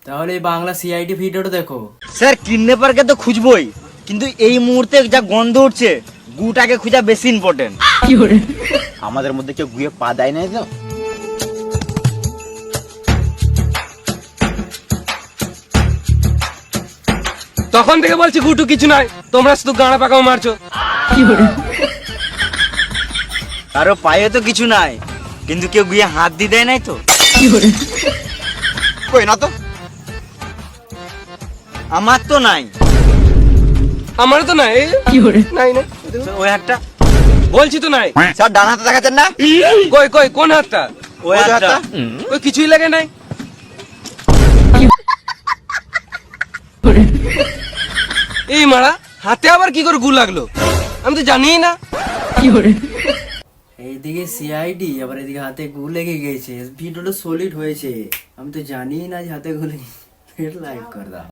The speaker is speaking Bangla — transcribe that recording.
তাহলে এই বাংলা সিআইডি ভিডিওটা দেখো। স্যার কিডন্যাপারকে তো খুঁজবই, কিন্তু এই মুহূর্তে যা গন্ধ উঠছে গুটাকে খোঁজা বেশি ইম্পর্টেন্ট। আমাদের মধ্যে কেউ গুয়ে পা দেয় নাই তো? তখন থেকে বলছি গুটু কিছু নাই, তোমরা শুধু গাঁড়া পাকাও মারছো। কারো পায়ে তো কিছু নাই, কিন্তু কেউ গিয়ে হাত দিয়ে দেয় নাই তো? কই না তো। আমার তো নাই। আমারও তো নাই। নাই নাই ওই হাতটা, বলছি তো নাই। স্যার ডান হাতে দেখাচ্ছেন না? কই কই কোন হাতটা? ওই হাতটা। ওই কিছুই লাগে নাই। এই মারা হাতে আবার কি করে গু লাগলো? আমি তো জানিই না। এইদিকে সিআইডি আবার এদিকে হাতে গু লেগে গেছে, ভিডিওটা সলিড হয়েছে, আমি তো জানি না যে হাতে গু লেগে। লাইক করে দাও।